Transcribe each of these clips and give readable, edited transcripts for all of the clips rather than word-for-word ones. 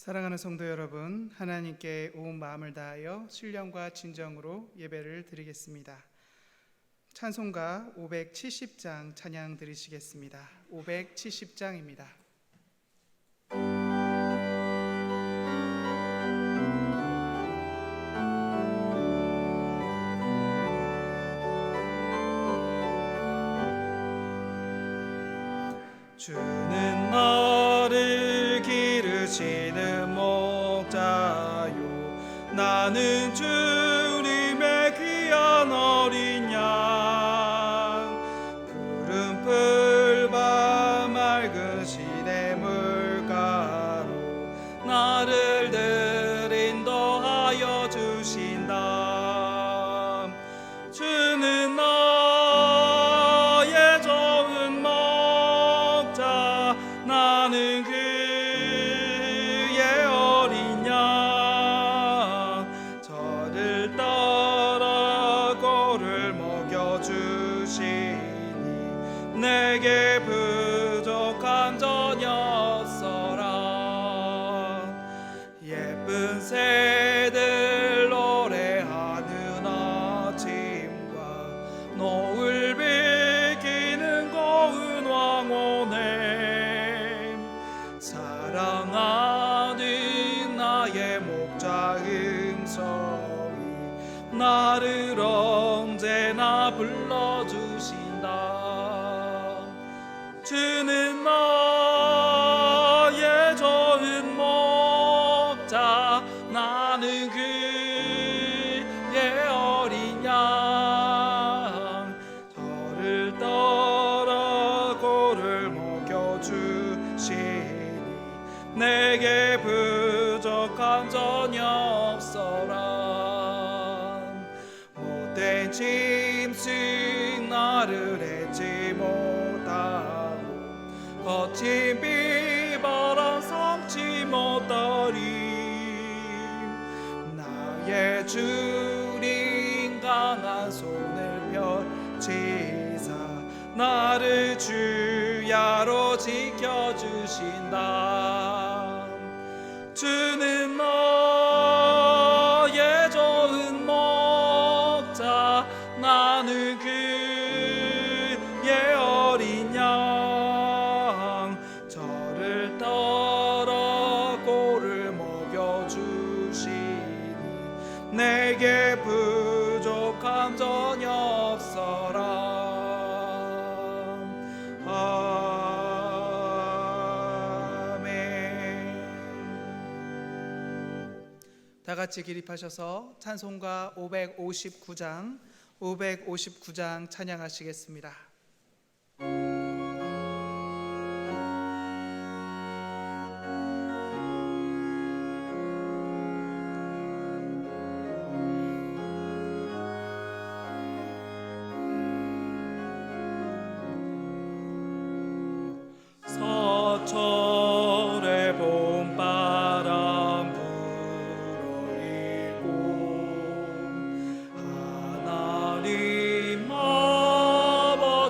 사랑하는 성도 여러분, 하나님께 온 마음을 다하여 신령과 진정으로 예배를 드리겠습니다. 찬송가 570장 찬양 드리시겠습니다. 570장입니다. 주는 나를 기르시는 목자요, 나는 주님의 귀한 어린 양. 푸른 풀과 맑은 시냇물가로 나를 늘 인도하여 주신다. 주는 나의 좋은 목자, 나는 그의 어린 양. 저를 따라 꼴을 먹여주시니 내게 부족한 전혀 없어라. 예쁜 새들 노래하는 아침과 노을 비키는 고운 왕호네, 사랑하는 나의 목자 음성이 나를 언제나 불러주신다. 주는 나의 좋은 목자, 나는 그의 어린 양. 저를 따라 꼴을 먹여주시니 내게 부족한 전혀 없어라. 못된 짐승 나를 해치 못하고 거친 비바람 삼지 못하리. 나의 주님 강한 손을 펼치사 나를 주야로 지켜주신다. 주는 나의 좋은 목자, 나는 그의 어린 양. 저를 따라 꼴을 먹여주시니 내게 부족함 전혀 없어라. 다 같이 기립하셔서 찬송가 559장 찬양하시겠습니다. 서철의 봄바람 불어일고 하나님 아버지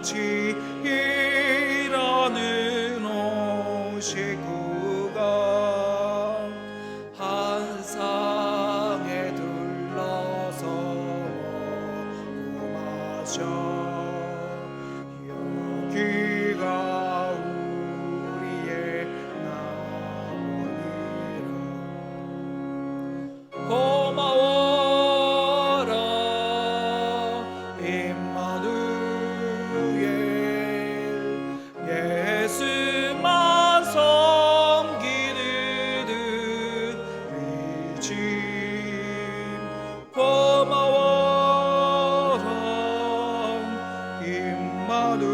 같이 일하는 온 식구가 한 상에 둘러서 먹고 마셔 여기가 우리의 나무니라. 고마워라 임마누엘 예수만 섬기는 우리 집 고마워라 임마누엘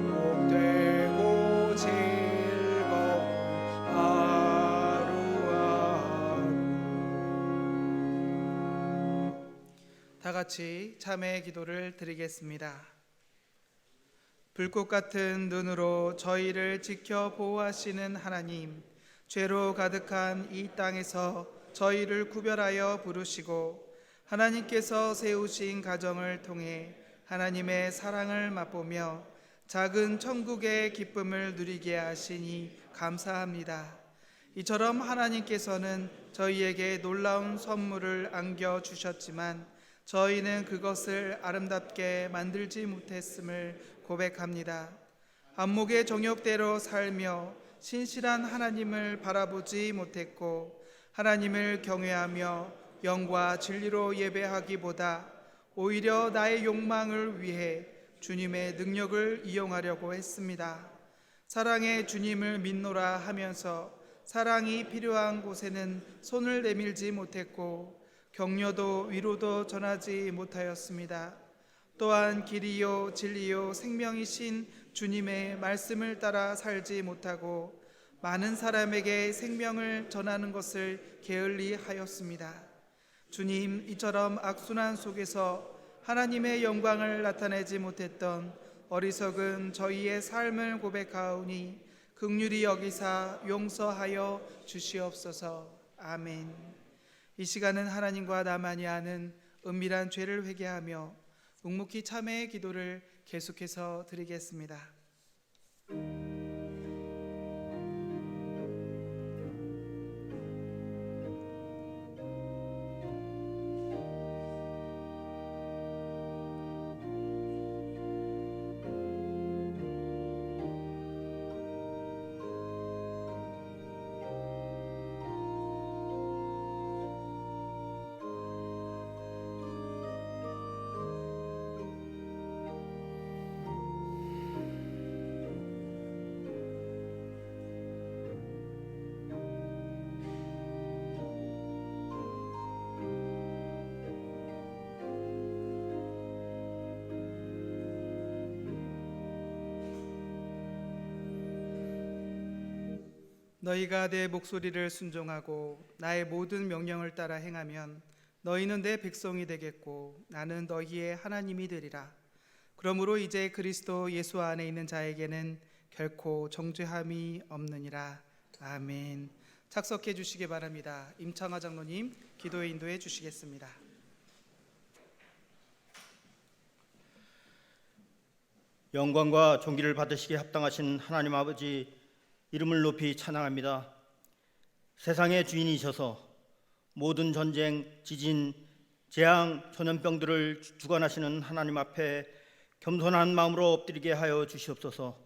복되고 즐거운 하루하루. 다 같이 참회의 기도를 드리겠습니다. 불꽃 같은 눈으로 저희를 지켜 보호하시는 하나님, 죄로 가득한 이 땅에서 저희를 구별하여 부르시고 하나님께서 세우신 가정을 통해 하나님의 사랑을 맛보며 작은 천국의 기쁨을 누리게 하시니 감사합니다. 이처럼 하나님께서는 저희에게 놀라운 선물을 안겨주셨지만 저희는 그것을 아름답게 만들지 못했음을 고백합니다. 안목의 정욕대로 살며 신실한 하나님을 바라보지 못했고 하나님을 경외하며 영과 진리로 예배하기보다 오히려 나의 욕망을 위해 주님의 능력을 이용하려고 했습니다. 사랑의 주님을 믿노라 하면서 사랑이 필요한 곳에는 손을 내밀지 못했고 격려도 위로도 전하지 못하였습니다. 또한 길이요 진리요 생명이신 주님의 말씀을 따라 살지 못하고 많은 사람에게 생명을 전하는 것을 게을리 하였습니다. 주님, 이처럼 악순환 속에서 하나님의 영광을 나타내지 못했던 어리석은 저희의 삶을 고백하오니 긍휼히 여기사 용서하여 주시옵소서. 아멘. 이 시간은 하나님과 나만이 아는 은밀한 죄를 회개하며 묵묵히 참회의 기도를 계속해서 드리겠습니다. 너희가 내 목소리를 순종하고 나의 모든 명령을 따라 행하면 너희는 내 백성이 되겠고 나는 너희의 하나님이 되리라. 그러므로 이제 그리스도 예수 안에 있는 자에게는 결코 정죄함이 없느니라. 아멘. 착석해 주시기 바랍니다. 임창화 장로님 기도에 인도해 주시겠습니다. 영광과 존귀를 받으시기에 합당하신 하나님 아버지 이름을 높이 찬양합니다. 세상의 주인이셔서 모든 전쟁, 지진, 재앙, 전염병들을 주관하시는 하나님 앞에 겸손한 마음으로 엎드리게 하여 주시옵소서.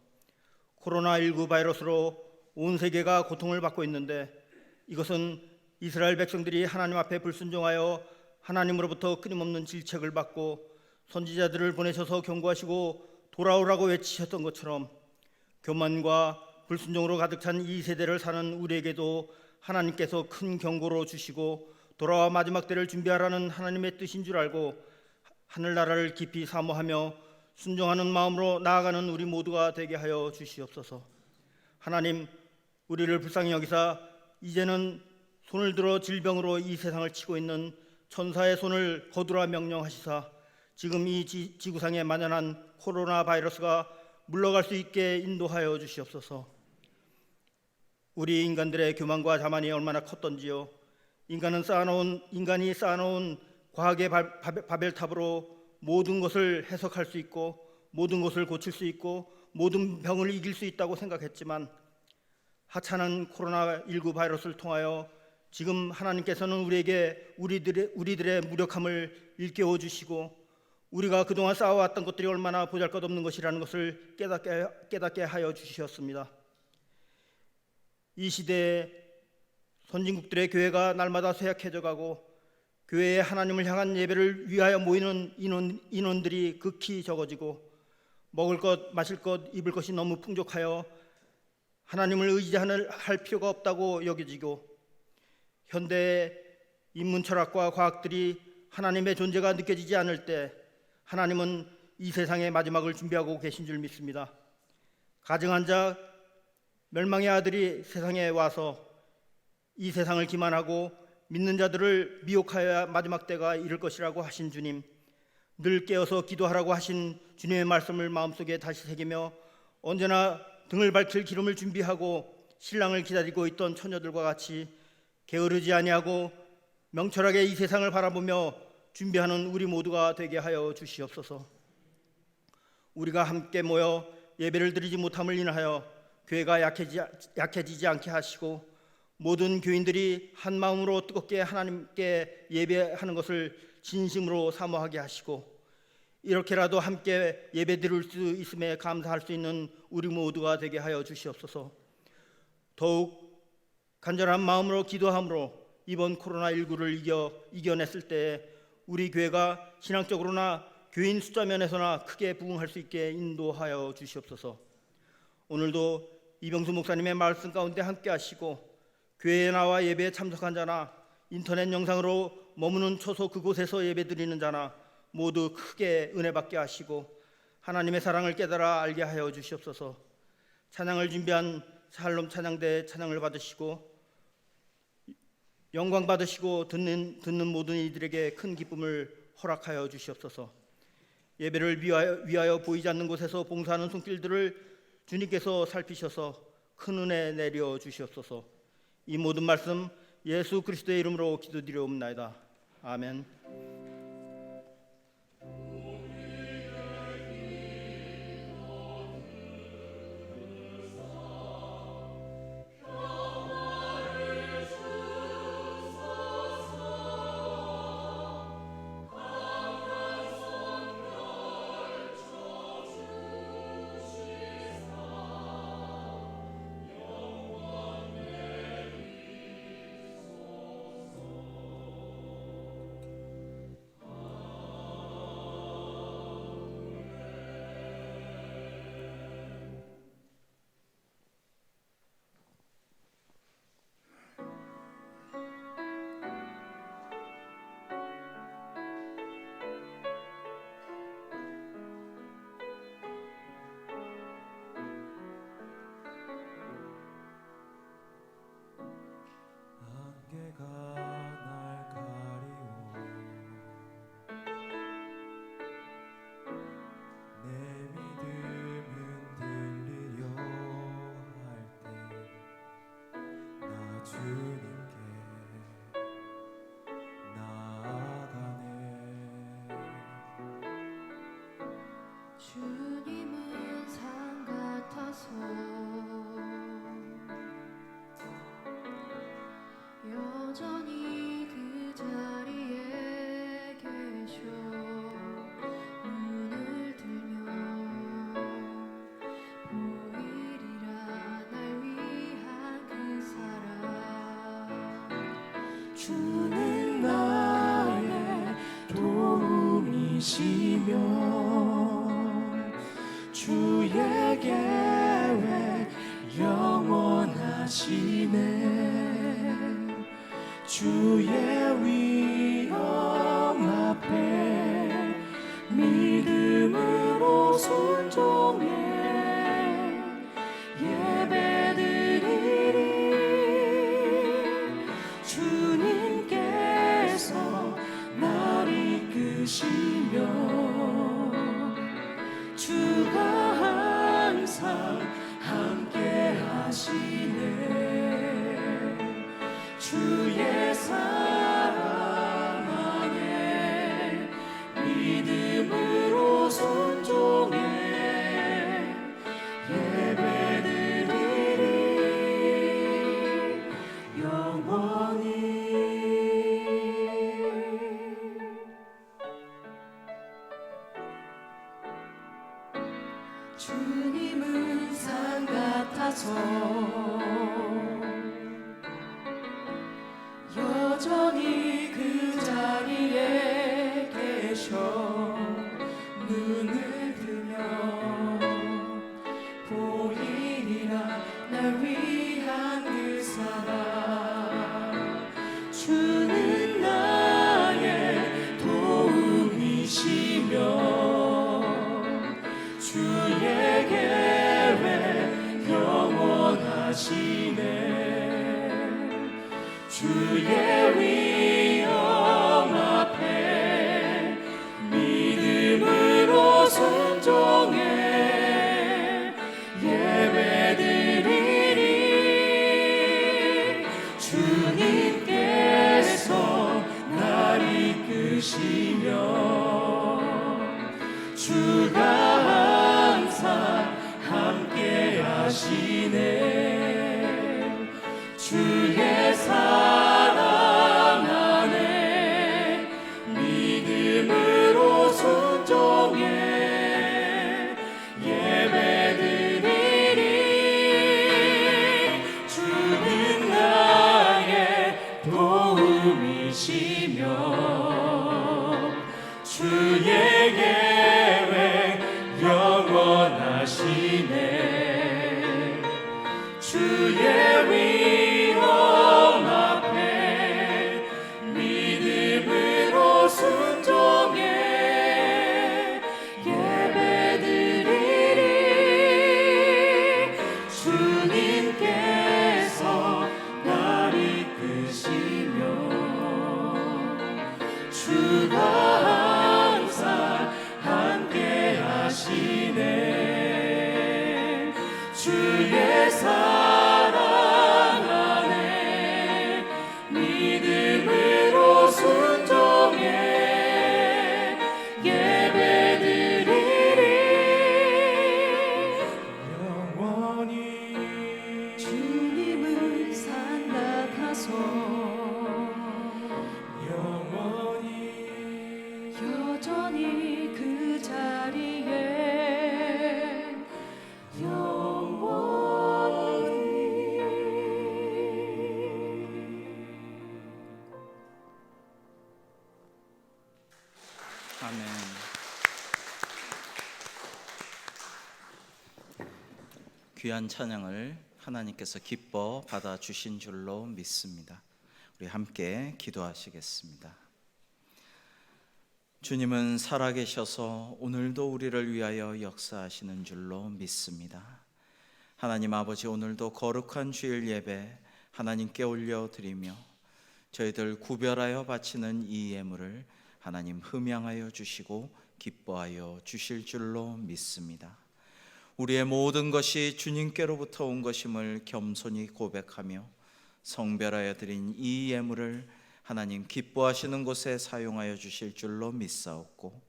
코로나19 바이러스로 온 세계가 고통을 받고 있는데 이것은 이스라엘 백성들이 하나님 앞에 불순종하여 하나님으로부터 끊임없는 질책을 받고 선지자들을 보내셔서 경고하시고 돌아오라고 외치셨던 것처럼 교만과 불순종으로 가득 찬 이 세대를 사는 우리에게도 하나님께서 큰 경고로 주시고 돌아와 마지막 때를 준비하라는 하나님의 뜻인 줄 알고 하늘나라를 깊이 사모하며 순종하는 마음으로 나아가는 우리 모두가 되게 하여 주시옵소서. 하나님, 우리를 불쌍히 여기사 이제는 손을 들어 질병으로 이 세상을 치고 있는 천사의 손을 거두라 명령하시사 지금 이 지구상에 만연한 코로나 바이러스가 물러갈 수 있게 인도하여 주시옵소서. 우리 인간들의 교만과 자만이 얼마나 컸던지요. 인간이 쌓아놓은 과학의 바벨탑으로 모든 것을 해석할 수 있고 모든 것을 고칠 수 있고 모든 병을 이길 수 있다고 생각했지만 하찮은 코로나19 바이러스를 통하여 지금 하나님께서는 우리들의 무력함을 일깨워 주시고 우리가 그동안 쌓아왔던 것들이 얼마나 보잘것없는 것이라는 것을 깨닫게 하여 주셨습니다. 이 시대에 선진국들의 교회가 날마다 쇠약해져 가고 교회에 하나님을 향한 예배를 위하여 모이는 인원들이 극히 적어지고 먹을 것, 마실 것, 입을 것이 너무 풍족하여 하나님을 의지할 필요가 없다고 여겨지고 현대의 인문 철학과 과학들이 하나님의 존재가 느껴지지 않을 때 하나님은 이 세상의 마지막을 준비하고 계신 줄 믿습니다. 가증한 자 멸망의 아들이 세상에 와서 이 세상을 기만하고 믿는 자들을 미혹하여야 마지막 때가 이를 것이라고 하신 주님, 늘 깨어서 기도하라고 하신 주님의 말씀을 마음속에 다시 새기며 언제나 등을 밝힐 기름을 준비하고 신랑을 기다리고 있던 처녀들과 같이 게으르지 아니하고 명철하게 이 세상을 바라보며 준비하는 우리 모두가 되게 하여 주시옵소서. 우리가 함께 모여 예배를 드리지 못함을 인하여 교회가 약해지지 않게 하시고 모든 교인들이 한 마음으로 뜨겁게 하나님께 예배하는 것을 진심으로 사모하게 하시고 이렇게라도 함께 예배 드릴 수 있음에 감사할 수 있는 우리 모두가 되게 하여 주시옵소서. 더욱 간절한 마음으로 기도함으로 이번 코로나19를 이겨냈을 때 우리 교회가 신앙적으로나 교인 숫자 면에서나 크게 부흥할 수 있게 인도하여 주시옵소서. 오늘도 이병수 목사님의 말씀 가운데 함께 하시고 교회에 나와 예배에 참석한 자나 인터넷 영상으로 머무는 초소 그곳에서 예배드리는 자나 모두 크게 은혜 받게 하시고 하나님의 사랑을 깨달아 알게 하여 주시옵소서. 찬양을 준비한 샬롬 찬양대 찬양을 받으시고 영광 받으시고 듣는 모든 이들에게 큰 기쁨을 허락하여 주시옵소서. 예배를 위하여 보이지 않는 곳에서 봉사하는 손길들을 주님께서 살피셔서 큰 은혜 내려 주시옵소서. 이 모든 말씀 예수 그리스도의 이름으로 기도드리옵나이다. 아멘. 주님은 산 같아서 여전히 그 자리에 계셔 눈을 들면 보이리라 날 위한 그 사랑 주는 나의 도움이시며 주의 계획 영원하시네 주의 위엄 앞에 믿음으로 순종해 예배드리리 주님께서 날 이끄시며 주가 항상 함께 하시네 주의 사랑 안에 믿음을 가서 여전히 그 자리에 계셔 눈을 들면 보이리라 날 위한 그 사랑 주는 나의 도움이시며 주의 계획 영원하시네 주의 위엄 앞에 믿음으로 순종해 예배드리리 주님께서 날 이끄시며 주가 항상 함께 하시네 주의 사랑 안에 믿음으로 순종해 예배드리리 주는 나의 도움이시며 주의 계획 영원하시네 주의 위엄 앞에 믿음으로 순종해 예배드리리 주님께서 날 이끄시며 주가 항상 함께 하시네 주의 사랑 안에 믿음으로 순종해 예배드리리 영원히 주님을 산다가서 영원히 여전히 그 자리에 아멘. 귀한 찬양을 하나님께서 기뻐 받아주신 줄로 믿습니다. 우리 함께 기도하시겠습니다. 주님은 살아계셔서 오늘도 우리를 위하여 역사하시는 줄로 믿습니다. 하나님 아버지, 오늘도 거룩한 주일 예배 하나님께 올려드리며 저희들 구별하여 바치는 이 예물을 하나님 흠양하여 주시고 기뻐하여 주실 줄로 믿습니다. 우리의 모든 것이 주님께로부터 온 것임을 겸손히 고백하며 성별하여 드린 이 예물을 하나님 기뻐하시는 곳에 사용하여 주실 줄로 믿사옵고,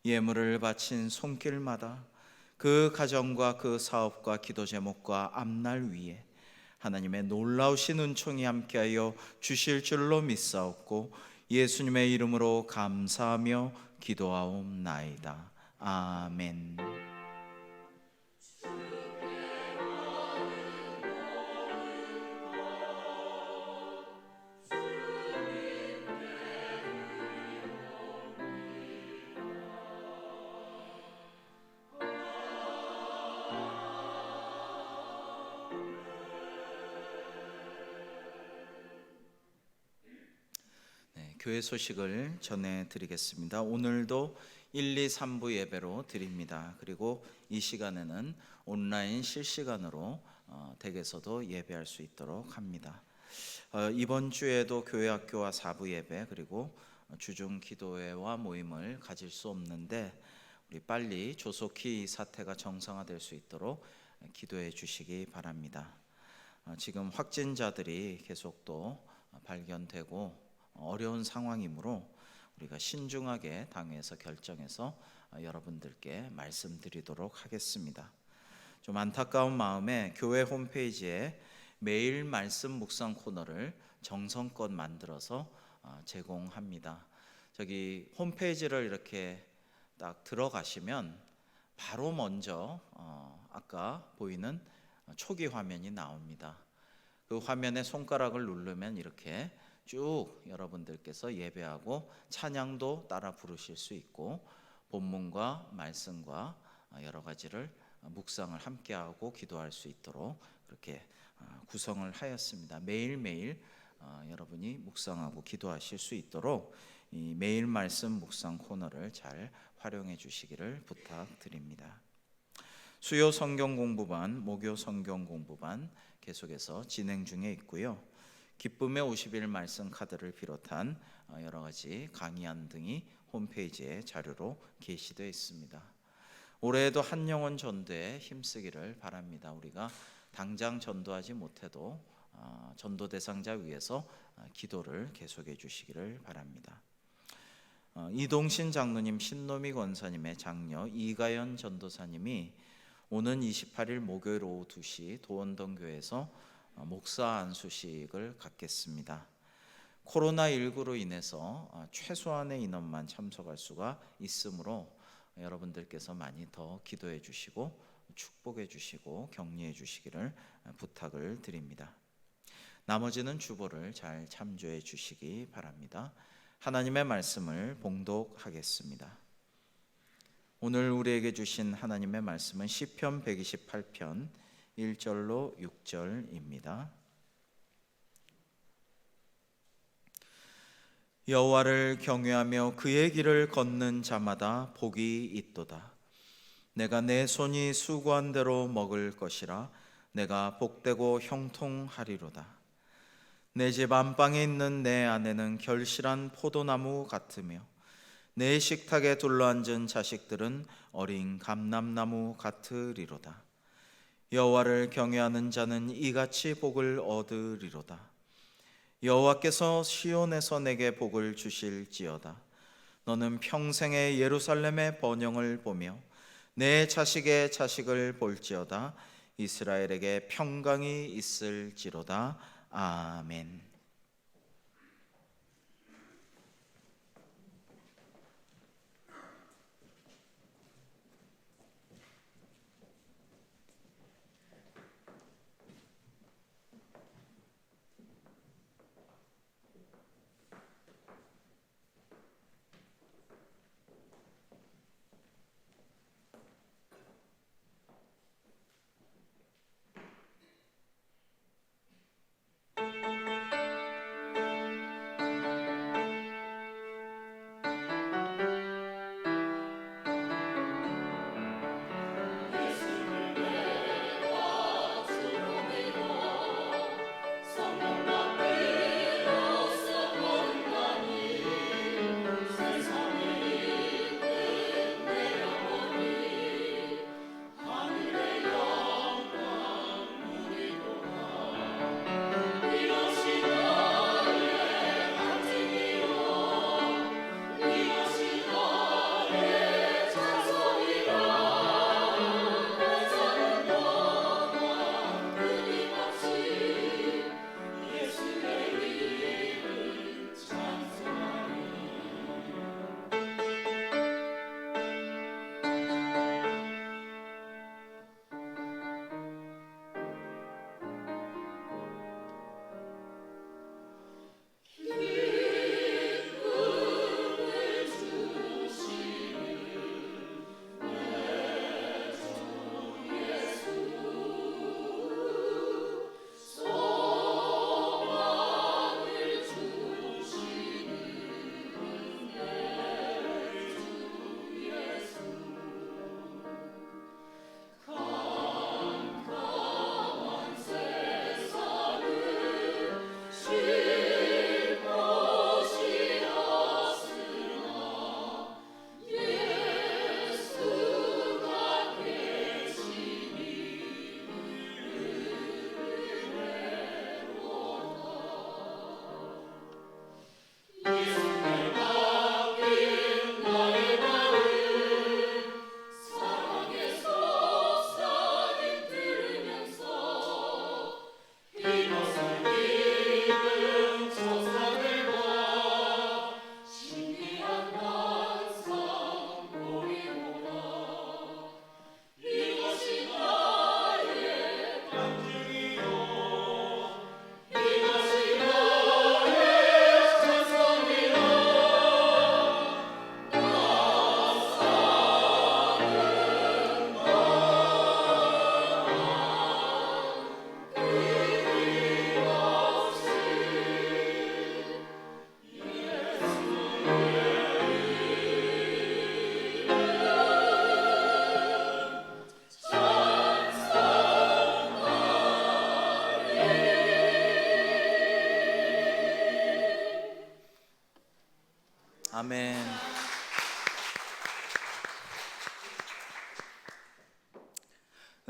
예물을 바친 손길마다 그 가정과 그 사업과 기도 제목과 앞날 위에 하나님의 놀라우신 은총이 함께하여 주실 줄로 믿사옵고, 예수님의 이름으로 감사하며 기도하옵나이다. 아멘. 교회 소식을 전해드리겠습니다. 오늘도 1, 2, 3부 예배로 드립니다. 그리고 이 시간에는 온라인 실시간으로 댁에서도 예배할 수 있도록 합니다. 이번 주에도 교회 학교와 4부 예배 그리고 주중 기도회와 모임을 가질 수 없는데, 우리 빨리 조속히 이 사태가 정상화될 수 있도록 기도해 주시기 바랍니다. 지금 확진자들이 계속 또 발견되고 어려운 상황이므로 우리가 신중하게 당회에서 결정해서 여러분들께 말씀드리도록 하겠습니다. 좀 안타까운 마음에 교회 홈페이지에 매일 말씀 묵상 코너를 정성껏 만들어서 제공합니다. 저기 홈페이지를 이렇게 딱 들어가시면 바로 먼저 아까 보이는 초기 화면이 나옵니다. 그 화면에 손가락을 누르면 이렇게 쭉 여러분들께서 예배하고 찬양도 따라 부르실 수 있고 본문과 말씀과 여러 가지를 묵상을 함께하고 기도할 수 있도록 그렇게 구성을 하였습니다. 매일매일 여러분이 묵상하고 기도하실 수 있도록 이 매일 말씀 묵상 코너를 잘 활용해 주시기를 부탁드립니다. 수요 성경 공부반, 목요 성경 공부반 계속해서 진행 중에 있고요. 기쁨의 50일 말씀 카드를 비롯한 여러 가지 강의안 등이 홈페이지에 자료로 게시되어 있습니다. 올해에도 한 영혼 전도에 힘쓰기를 바랍니다. 우리가 당장 전도하지 못해도 전도 대상자 위해서 기도를 계속해 주시기를 바랍니다. 이동신 장로님, 신노미 권사님의 장녀 이가연 전도사님이 오는 28일 목요일 오후 2시 도원동교회에서 목사 안수식을 갖겠습니다. 코로나19로 인해서 최소한의 인원만 참석할 수가 있으므로 여러분들께서 많이 더 기도해 주시고 축복해 주시고 격려해 주시기를 부탁을 드립니다. 나머지는 주보를 잘 참조해 주시기 바랍니다. 하나님의 말씀을 봉독하겠습니다. 오늘 우리에게 주신 하나님의 말씀은 시편 128편 1절로 6절입니다. 여호와를 경외하며 그의 길을 걷는 자마다 복이 있도다. 내가 내 손이 수고한 대로 먹을 것이라. 내가 복되고 형통하리로다. 내 집 안방에 있는 내 아내는 결실한 포도나무 같으며 내 식탁에 둘러앉은 자식들은 어린 감람나무 같으리로다. 여호와를 경외하는 자는 이같이 복을 얻으리로다. 여호와께서 시온에서 내게 복을 주실지어다. 너는 평생에 예루살렘의 번영을 보며 내 자식의 자식을 볼지어다. 이스라엘에게 평강이 있을지로다. 아멘.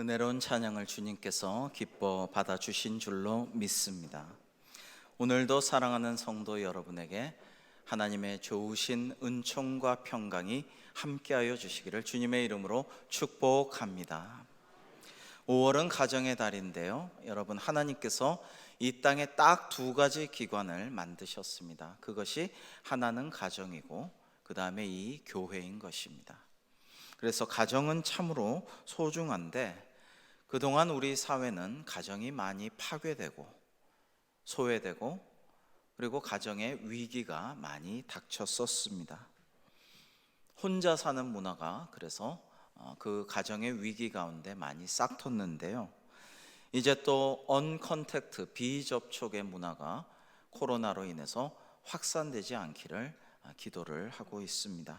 은혜로운 찬양을 주님께서 기뻐 받아주신 줄로 믿습니다. 오늘도 사랑하는 성도 여러분에게 하나님의 좋으신 은총과 평강이 함께하여 주시기를 주님의 이름으로 축복합니다. 5월은 가정의 달인데요, 여러분, 하나님께서 이 땅에 딱 두 가지 기관을 만드셨습니다. 그것이 하나는 가정이고 그 다음에 이 교회인 것입니다. 그래서 가정은 참으로 소중한데 그동안 우리 사회는 가정이 많이 파괴되고 소외되고 그리고 가정에 위기가 많이 닥쳤었습니다. 혼자 사는 문화가 그래서 그 가정의 위기 가운데 많이 싹텄는데요, 이제 또 언컨택트, 비접촉의 문화가 코로나로 인해서 확산되지 않기를 기도를 하고 있습니다.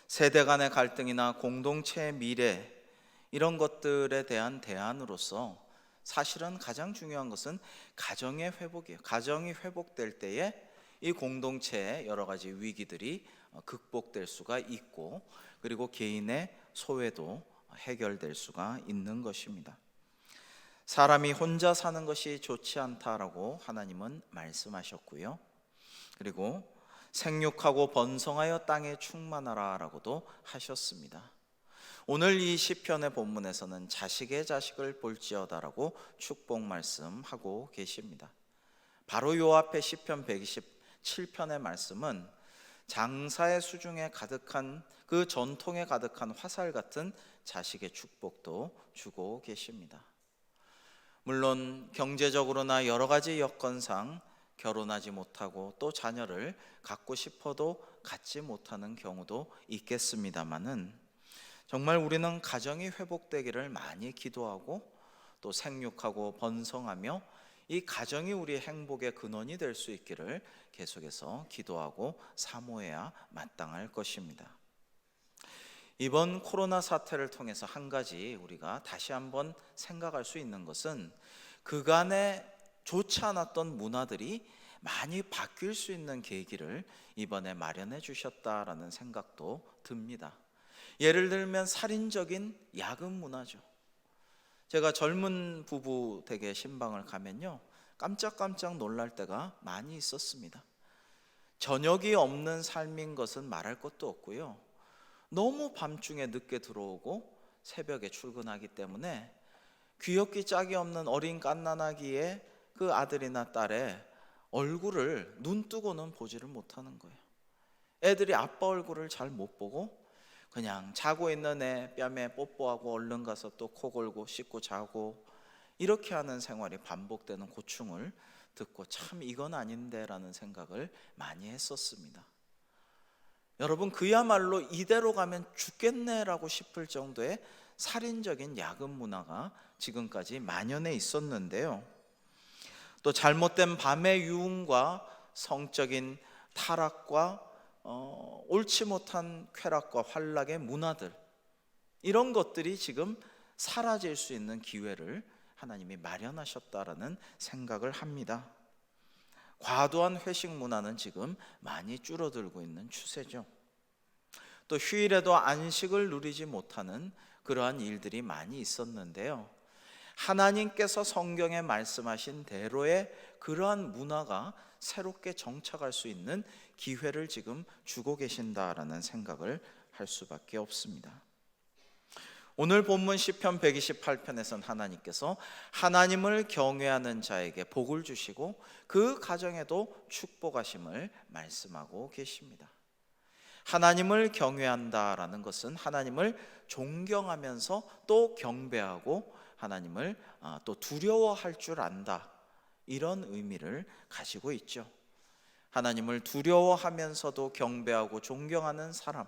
세대 간의 갈등이나 공동체의 미래, 이런 것들에 대한 대안으로서 사실은 가장 중요한 것은 가정의 회복이에요. 가정이 회복될 때에 이 공동체의 여러 가지 위기들이 극복될 수가 있고 그리고 개인의 소외도 해결될 수가 있는 것입니다. 사람이 혼자 사는 것이 좋지 않다라고 하나님은 말씀하셨고요, 그리고 생육하고 번성하여 땅에 충만하라라고도 하셨습니다. 오늘 이 시편의 본문에서는 자식의 자식을 볼지어다라고 축복 말씀하고 계십니다. 바로 요 앞에 시편 127편의 말씀은 장사의 수중에 가득한 그 전통에 가득한 화살 같은 자식의 축복도 주고 계십니다. 물론 경제적으로나 여러 가지 여건상 결혼하지 못하고 또 자녀를 갖고 싶어도 갖지 못하는 경우도 있겠습니다마는 정말 우리는 가정이 회복되기를 많이 기도하고 또 생육하고 번성하며 이 가정이 우리의 행복의 근원이 될 수 있기를 계속해서 기도하고 사모해야 마땅할 것입니다. 이번 코로나 사태를 통해서 한 가지 우리가 다시 한번 생각할 수 있는 것은 그간에 좋지 않았던 문화들이 많이 바뀔 수 있는 계기를 이번에 마련해 주셨다라는 생각도 듭니다. 예를 들면 살인적인 야근 문화죠. 제가 젊은 부부 댁에 신방을 가면요, 깜짝깜짝 놀랄 때가 많이 있었습니다. 저녁이 없는 삶인 것은 말할 것도 없고요, 너무 밤중에 늦게 들어오고 새벽에 출근하기 때문에 귀엽기 짝이 없는 어린 갓난아기의 그 아들이나 딸의 얼굴을 눈 뜨고는 보지를 못하는 거예요. 애들이 아빠 얼굴을 잘 못 보고 그냥 자고 있는 애 뺨에 뽀뽀하고 얼른 가서 또 코 골고 씻고 자고, 이렇게 하는 생활이 반복되는 고충을 듣고 참 이건 아닌데 라는 생각을 많이 했었습니다. 여러분, 그야말로 이대로 가면 죽겠네라고 싶을 정도의 살인적인 야근 문화가 지금까지 만연해 있었는데요, 또 잘못된 밤의 유흥과 성적인 타락과 옳지 못한 쾌락과 환락의 문화들, 이런 것들이 지금 사라질 수 있는 기회를 하나님이 마련하셨다라는 생각을 합니다. 과도한 회식 문화는 지금 많이 줄어들고 있는 추세죠. 또 휴일에도 안식을 누리지 못하는 그러한 일들이 많이 있었는데요, 하나님께서 성경에 말씀하신 대로의 그러한 문화가 새롭게 정착할 수 있는 기회를 지금 주고 계신다라는 생각을 할 수밖에 없습니다. 오늘 본문 시편 128편에선 하나님께서 하나님을 경외하는 자에게 복을 주시고 그 가정에도 축복하심을 말씀하고 계십니다. 하나님을 경외한다라는 것은 하나님을 존경하면서 또 경배하고 하나님을 또 두려워할 줄 안다, 이런 의미를 가지고 있죠. 하나님을 두려워하면서도 경배하고 존경하는 사람,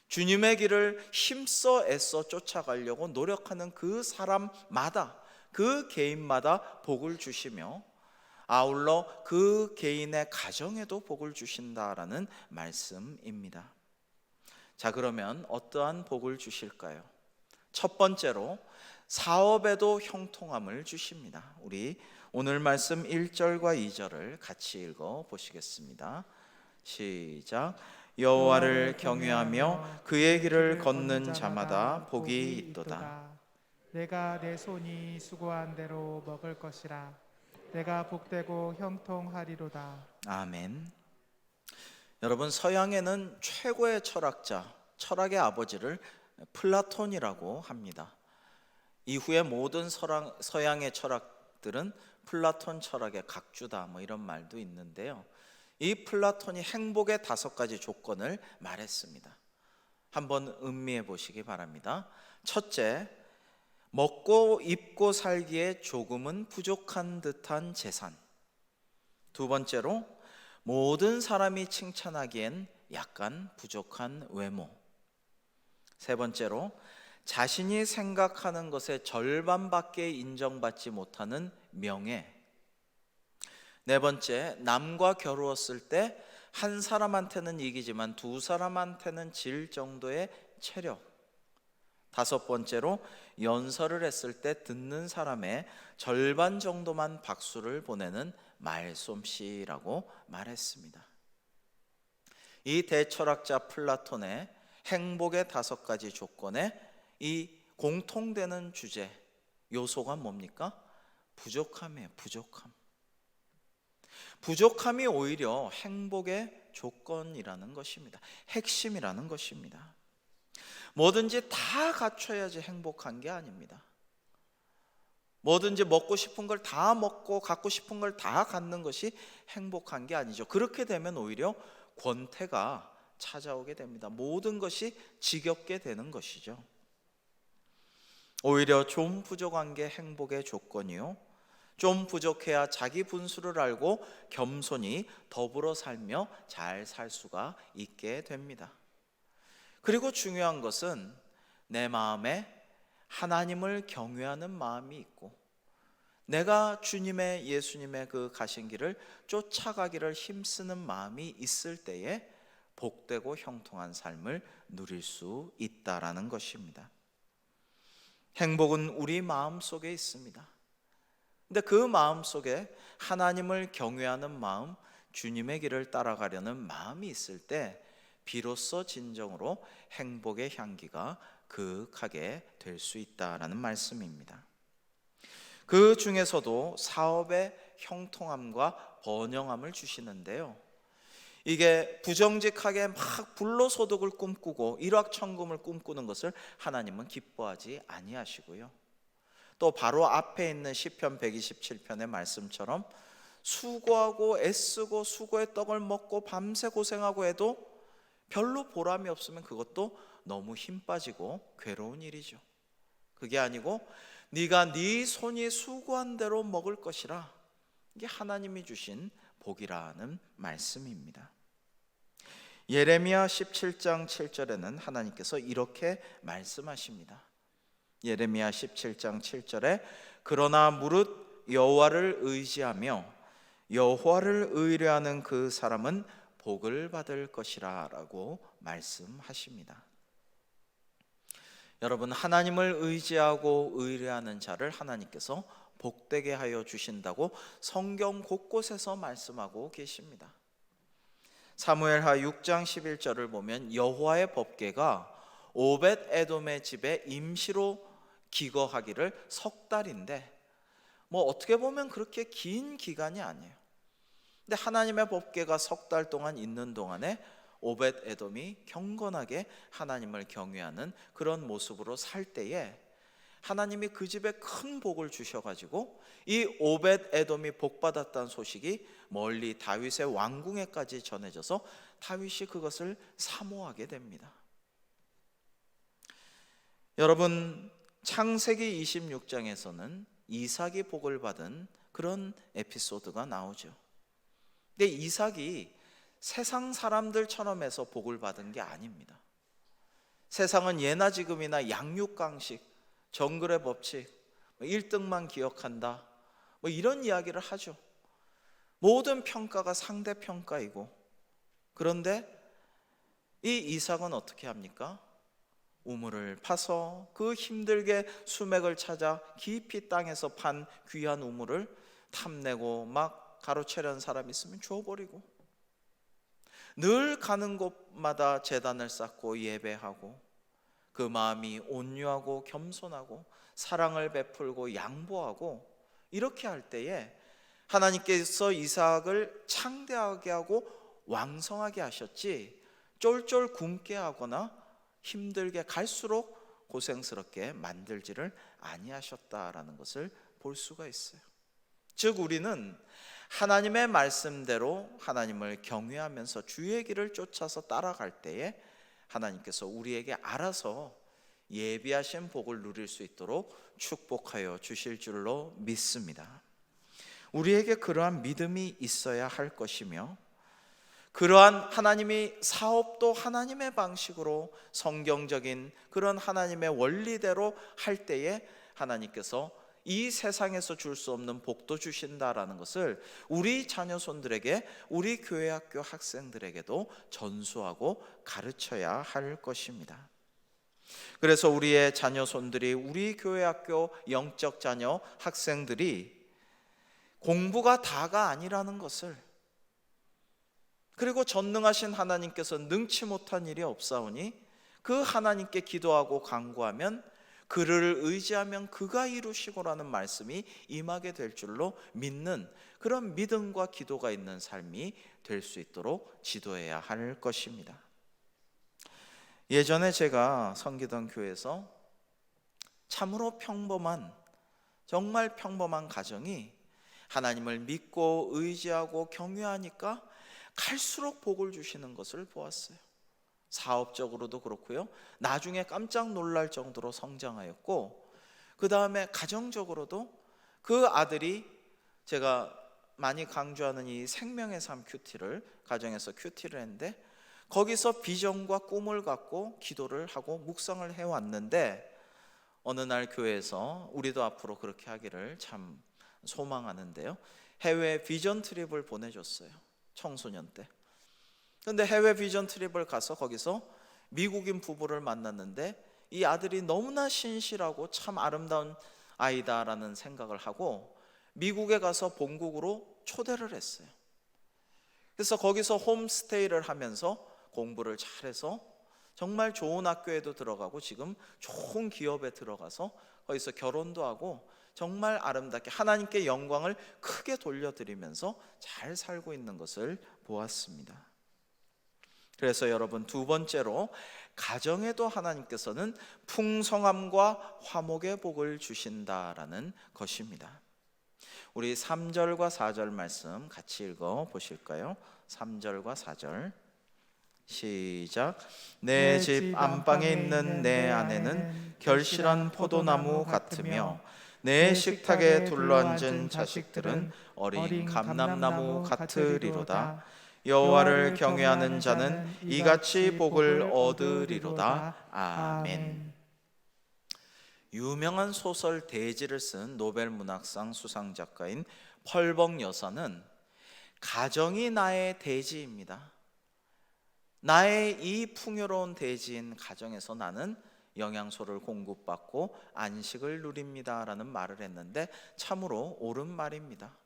주님의 길을 힘써 애써 쫓아가려고 노력하는 그 사람마다, 그 개인마다 복을 주시며 아울러 그 개인의 가정에도 복을 주신다라는 말씀입니다. 자, 그러면 어떠한 복을 주실까요? 첫 번째로 사업에도 형통함을 주십니다. 우리 오늘 말씀 1절과 2절을 같이 읽어 보시겠습니다. 시작. 여호와를 경외하며 그의 길을 걷는 자마다 복이 있도다. 내가 내 손이 수고한 대로 먹을 것이라. 내가 복되고 형통하리로다. 아멘. 여러분, 서양에는 최고의 철학자, 철학의 아버지를 플라톤이라고 합니다. 이후에 모든 서양의 철학들은 플라톤 철학의 각주다, 이런 말도 있는데요. 이 플라톤이 행복의 5가지 조건을 말했습니다. 한번 음미해 보시기 바랍니다. 첫째, 먹고 입고 살기에 조금은 부족한 듯한 재산. 두 번째로, 모든 사람이 칭찬하기엔 약간 부족한 외모. 세 번째로, 자신이 생각하는 것의 절반밖에 인정받지 못하는 명예. 네 번째, 남과 겨루었을 때 한 사람한테는 이기지만 두 사람한테는 질 정도의 체력. 다섯 번째로, 연설을 했을 때 듣는 사람의 절반 정도만 박수를 보내는 말솜씨라고 말했습니다. 이 대철학자 플라톤의 행복의 5가지 조건에 이 공통되는 주제, 요소가 뭡니까? 부족함이에요. 부족함. 부족함이 오히려 행복의 조건이라는 것입니다. 핵심이라는 것입니다. 뭐든지 다 갖춰야지 행복한 게 아닙니다. 뭐든지 먹고 싶은 걸 다 먹고 갖고 싶은 걸 다 갖는 것이 행복한 게 아니죠. 그렇게 되면 오히려 권태가 찾아오게 됩니다. 모든 것이 지겹게 되는 것이죠. 오히려 좀 부족한 게 행복의 조건이요, 좀 부족해야 자기 분수를 알고 겸손히 더불어 살며 잘 살 수가 있게 됩니다. 그리고 중요한 것은 내 마음에 하나님을 경외하는 마음이 있고, 내가 주님의, 예수님의 그 가신 길을 쫓아가기를 힘쓰는 마음이 있을 때에 복되고 형통한 삶을 누릴 수 있다라는 것입니다. 행복은 우리 마음 속에 있습니다. 근데 그 마음 속에 하나님을 경외하는 마음, 주님의 길을 따라가려는 마음이 있을 때 비로소 진정으로 행복의 향기가 그윽하게 될 수 있다라는 말씀입니다. 그 중에서도 사업의 형통함과 번영함을 주시는데요, 이게 부정직하게 막 불로소득을 꿈꾸고 일확천금을 꿈꾸는 것을 하나님은 기뻐하지 아니하시고요, 또 바로 앞에 있는 시편 127편의 말씀처럼 수고하고 애쓰고 수고의 떡을 먹고 밤새 고생하고 해도 별로 보람이 없으면 그것도 너무 힘 빠지고 괴로운 일이죠. 그게 아니고 네가 네 손이 수고한 대로 먹을 것이라, 이게 하나님이 주신 복이라는 말씀입니다. 예레미야 17장 7절에는 하나님께서 이렇게 말씀하십니다. 예레미야 17장 7절에 그러나 무릇 여호와를 의지하며 여호와를 의뢰하는 그 사람은 복을 받을 것이라 라고 말씀하십니다. 여러분, 하나님을 의지하고 의뢰하는 자를 하나님께서 복되게 하여 주신다고 성경 곳곳에서 말씀하고 계십니다. 사무엘하 6장 11절을 보면 여호와의 법궤가 오벳 에돔의 집에 임시로 기거하기를 3달인데, 어떻게 보면 그렇게 긴 기간이 아니에요. 근데 하나님의 법궤가 3달 동안 있는 동안에 오벳 에돔이 경건하게 하나님을 경외하는 그런 모습으로 살 때에 하나님이 그 집에 큰 복을 주셔가지고 이 오벳 에돔이 복받았다는 소식이 멀리 다윗의 왕궁에까지 전해져서 다윗이 그것을 사모하게 됩니다. 여러분, 창세기 26장에서는 이삭이 복을 받은 그런 에피소드가 나오죠. 근데 이삭이 세상 사람들처럼 해서 복을 받은 게 아닙니다. 세상은 예나 지금이나 양육강식, 정글의 법칙, 1등만 기억한다, 이런 이야기를 하죠. 모든 평가가 상대평가이고, 그런데 이 이삭은 어떻게 합니까? 우물을 파서 그 힘들게 수맥을 찾아 깊이 땅에서 판 귀한 우물을 탐내고 막 가로채려는 사람이 있으면 줘버리고, 늘 가는 곳마다 제단을 쌓고 예배하고, 그 마음이 온유하고 겸손하고 사랑을 베풀고 양보하고 이렇게 할 때에 하나님께서 이삭을 창대하게 하고 왕성하게 하셨지 쫄쫄 굶게 하거나 힘들게 갈수록 고생스럽게 만들지를 아니하셨다라는 것을 볼 수가 있어요. 즉 우리는 하나님의 말씀대로 하나님을 경외하면서 주의 길을 쫓아서 따라갈 때에 하나님께서 우리에게 알아서 예비하신 복을 누릴 수 있도록 축복하여 주실 줄로 믿습니다. 우리에게 그러한 믿음이 있어야 할 것이며, 그러한 하나님이 사업도 하나님의 방식으로 성경적인 그런 하나님의 원리대로 할 때에 하나님께서 이 세상에서 줄 수 없는 복도 주신다라는 것을 우리 자녀손들에게, 우리 교회 학교 학생들에게도 전수하고 가르쳐야 할 것입니다. 그래서 우리의 자녀손들이, 우리 교회 학교 영적 자녀 학생들이 공부가 다가 아니라는 것을, 그리고 전능하신 하나님께서 능치 못한 일이 없사오니 그 하나님께 기도하고 간구하면 그를 의지하면 그가 이루시고라는 말씀이 임하게 될 줄로 믿는 그런 믿음과 기도가 있는 삶이 될 수 있도록 지도해야 할 것입니다. 예전에 제가 섬기던 교회에서 참으로 평범한, 정말 평범한 가정이 하나님을 믿고 의지하고 경외하니까 갈수록 복을 주시는 것을 보았어요. 사업적으로도 그렇고요, 나중에 깜짝 놀랄 정도로 성장하였고, 그 다음에 가정적으로도 그 아들이, 제가 많이 강조하는 이 생명의 삶 큐티를, 가정에서 큐티를 했는데 거기서 비전과 꿈을 갖고 기도를 하고 묵상을 해왔는데, 어느 날 교회에서 우리도 앞으로 그렇게 하기를 참 소망하는데요, 해외 비전 트립을 보내줬어요. 청소년 때. 그런데 해외 비전 트립을 가서 거기서 미국인 부부를 만났는데 이 아들이 너무나 신실하고 참 아름다운 아이다라는 생각을 하고 미국에 가서 본국으로 초대를 했어요. 그래서 거기서 홈스테이를 하면서 공부를 잘해서 정말 좋은 학교에도 들어가고 지금 좋은 기업에 들어가서 거기서 결혼도 하고 정말 아름답게 하나님께 영광을 크게 돌려드리면서 잘 살고 있는 것을 보았습니다. 그래서 여러분, 두 번째로 가정에도 하나님께서는 풍성함과 화목의 복을 주신다라는 것입니다. 우리 3절과 4절 말씀 같이 읽어 보실까요? 3절과 4절 시작. 내 집 안방에 있는 내 아내는 결실한 포도나무 같으며 내 식탁에 둘러앉은 자식들은 어린 감람나무 같으리로다. 여호와를 경외하는 자는 이같이 복을 얻으리로다. 아멘. 유명한 소설 대지를 쓴 노벨 문학상 수상 작가인 펄벅 여사는 가정이 나의 대지입니다. 나의 이 풍요로운 대지인 가정에서 나는 영양소를 공급받고 안식을 누립니다 라는 말을 했는데 참으로 옳은 말입니다.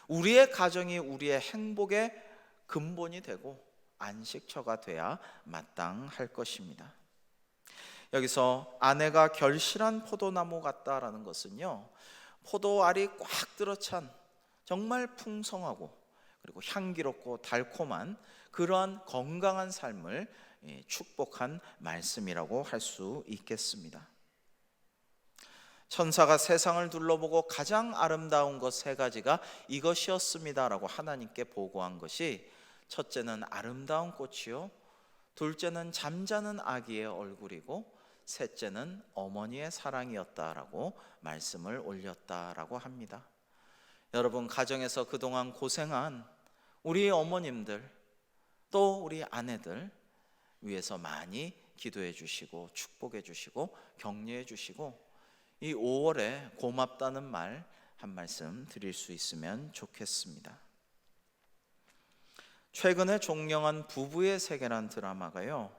우리의 가정이 우리의 행복의 근본이 되고 안식처가 돼야 마땅할 것입니다. 여기서 아내가 결실한 포도나무 같다라는 것은요, 포도알이 꽉 들어찬 정말 풍성하고 그리고 향기롭고 달콤한 그러한 건강한 삶을 축복한 말씀이라고 할 수 있겠습니다. 천사가 세상을 둘러보고 가장 아름다운 것 세 가지가 이것이었습니다라고 하나님께 보고한 것이, 첫째는 아름다운 꽃이요, 둘째는 잠자는 아기의 얼굴이고 셋째는 어머니의 사랑이었다라고 말씀을 올렸다라고 합니다. 여러분, 가정에서 그동안 고생한 우리 어머님들 또 우리 아내들 위해서 많이 기도해 주시고 축복해 주시고 격려해 주시고 이 5월에 고맙다는 말 한 말씀 드릴 수 있으면 좋겠습니다. 최근에 종영한 부부의 세계란 드라마가요,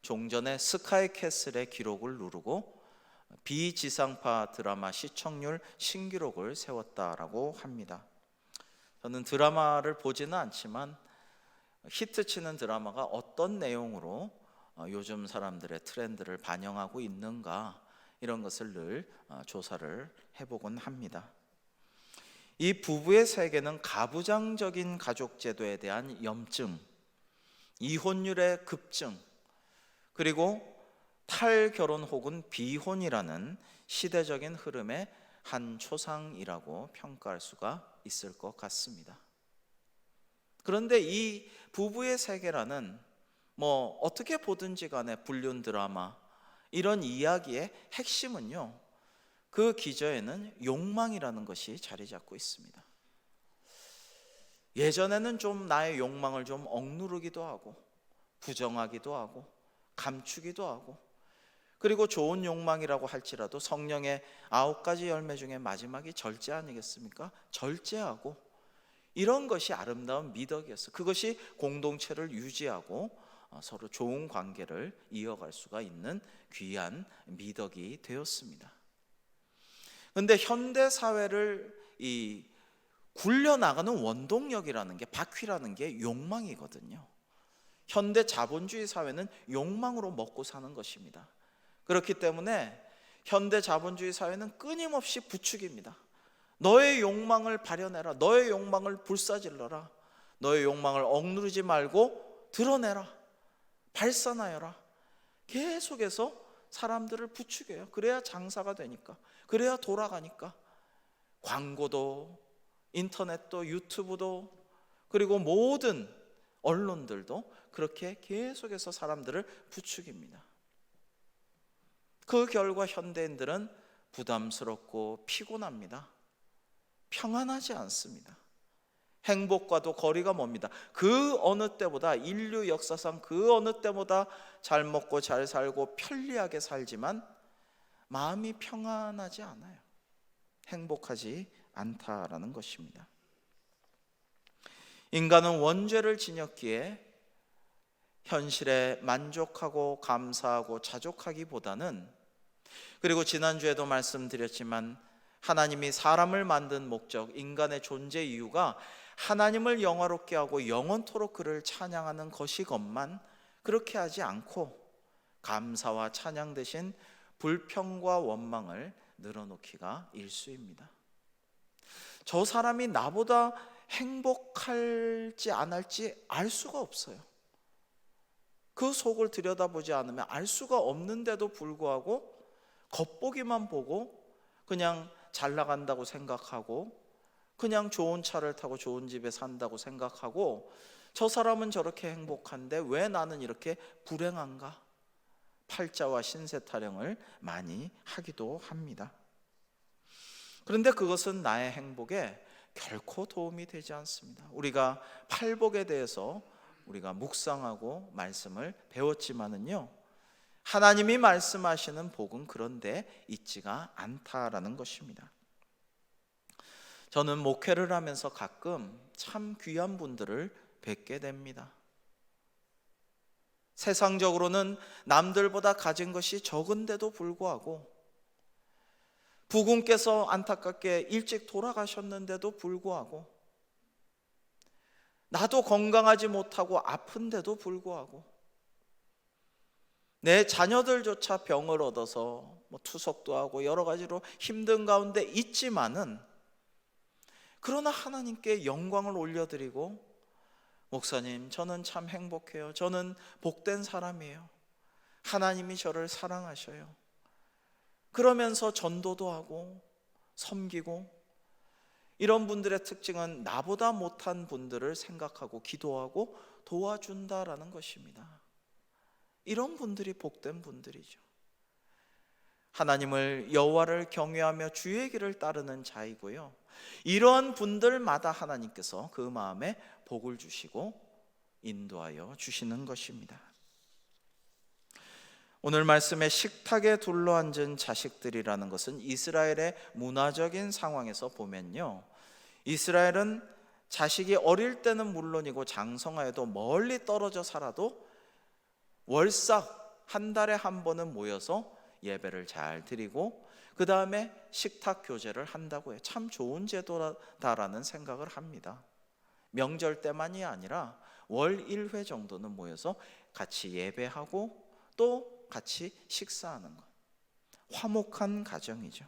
종전에 스카이 캐슬의 기록을 누르고 비지상파 드라마 시청률 신기록을 세웠다라고 합니다. 저는 드라마를 보지는 않지만 히트치는 드라마가 어떤 내용으로 요즘 사람들의 트렌드를 반영하고 있는가, 이런 것을 늘 조사를 해보곤 합니다. 이 부부의 세계는 가부장적인 가족 제도에 대한 염증, 이혼율의 급증, 그리고 탈결혼 혹은 비혼이라는 시대적인 흐름의 한 초상이라고 평가할 수가 있을 것 같습니다. 그런데 이 부부의 세계라는 어떻게 보든지 간에 불륜 드라마, 이런 이야기의 핵심은요, 그 기저에는 욕망이라는 것이 자리 잡고 있습니다. 예전에는 좀 나의 욕망을 좀 억누르기도 하고, 부정하기도 하고, 감추기도 하고, 그리고 좋은 욕망이라고 할지라도 성령의 9가지 열매 중에 마지막이 절제 아니겠습니까? 절제하고, 이런 것이 아름다운 미덕이었어요. 그것이 공동체를 유지하고 서로 좋은 관계를 이어갈 수가 있는 귀한 미덕이 되었습니다. 그런데 현대 사회를 굴려나가는 원동력이라는 게, 바퀴라는 게 욕망이거든요. 현대 자본주의 사회는 욕망으로 먹고 사는 것입니다. 그렇기 때문에 현대 자본주의 사회는 끊임없이 부추깁니다. 너의 욕망을 발현해라. 너의 욕망을 불사질러라. 너의 욕망을 억누르지 말고 드러내라. 발산하여라. 계속해서 사람들을 부추겨요. 그래야 장사가 되니까, 그래야 돌아가니까. 광고도, 인터넷도, 유튜브도, 그리고 모든 언론들도 그렇게 계속해서 사람들을 부추깁니다. 그 결과 현대인들은 부담스럽고 피곤합니다. 평안하지 않습니다. 행복과도 거리가 멉니다. 그 어느 때보다, 인류 역사상 그 어느 때보다 잘 먹고 잘 살고 편리하게 살지만 마음이 평안하지 않아요. 행복하지 않다라는 것입니다. 인간은 원죄를 지녔기에 현실에 만족하고 감사하고 자족하기보다는, 그리고 지난주에도 말씀드렸지만 하나님이 사람을 만든 목적, 인간의 존재 이유가 하나님을 영화롭게 하고 영원토록 그를 찬양하는 것이건만 그렇게 하지 않고 감사와 찬양 대신 불평과 원망을 늘어놓기가 일쑤입니다. 저 사람이 나보다 행복할지 안 할지 알 수가 없어요. 그 속을 들여다보지 않으면 알 수가 없는데도 불구하고 겉보기만 보고 그냥 잘 나간다고 생각하고, 그냥 좋은 차를 타고 좋은 집에 산다고 생각하고, 저 사람은 저렇게 행복한데 왜 나는 이렇게 불행한가? 팔자와 신세 타령을 많이 하기도 합니다. 그런데 그것은 나의 행복에 결코 도움이 되지 않습니다. 우리가 팔복에 대해서 우리가 묵상하고 말씀을 배웠지만은요, 하나님이 말씀하시는 복은 그런데 있지가 않다라는 것입니다. 저는 목회를 하면서 가끔 참 귀한 분들을 뵙게 됩니다. 세상적으로는 남들보다 가진 것이 적은데도 불구하고, 부군께서 안타깝게 일찍 돌아가셨는데도 불구하고, 나도 건강하지 못하고 아픈데도 불구하고, 내 자녀들조차 병을 얻어서 투석도 하고 여러 가지로 힘든 가운데 있지만은, 그러나 하나님께 영광을 올려드리고, 목사님 저는 참 행복해요. 저는 복된 사람이에요. 하나님이 저를 사랑하셔요. 그러면서 전도도 하고 섬기고, 이런 분들의 특징은 나보다 못한 분들을 생각하고 기도하고 도와준다라는 것입니다. 이런 분들이 복된 분들이죠. 하나님을, 여호와를 경외하며 주의 길을 따르는 자이고요, 이러한 분들마다 하나님께서 그 마음에 복을 주시고 인도하여 주시는 것입니다. 오늘 말씀에 식탁에 둘러앉은 자식들이라는 것은 이스라엘의 문화적인 상황에서 보면요, 이스라엘은 자식이 어릴 때는 물론이고 장성하여도 멀리 떨어져 살아도 월삭 한 달에 한 번은 모여서 예배를 잘 드리고 그 다음에 식탁 교제를 한다고 해요. 참 좋은 제도다라는 생각을 합니다. 명절 때만이 아니라 월 1회 정도는 모여서 같이 예배하고 또 같이 식사하는 것. 화목한 가정이죠.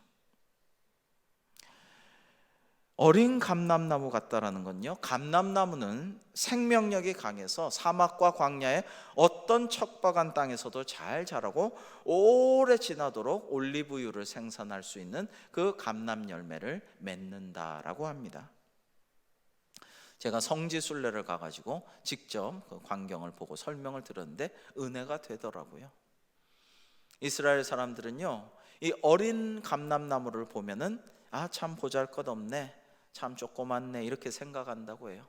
어린 감람나무 같다라는 건요, 감람나무는 생명력이 강해서 사막과 광야의 어떤 척박한 땅에서도 잘 자라고 오래 지나도록 올리브유를 생산할 수 있는 그 감람 열매를 맺는다라고 합니다. 제가 성지순례를 가가지고 직접 그 광경을 보고 설명을 들었는데 은혜가 되더라고요. 이스라엘 사람들은요, 이 어린 감람나무를 보면은 참 보잘것없네, 참 조그맣네, 이렇게 생각한다고 해요.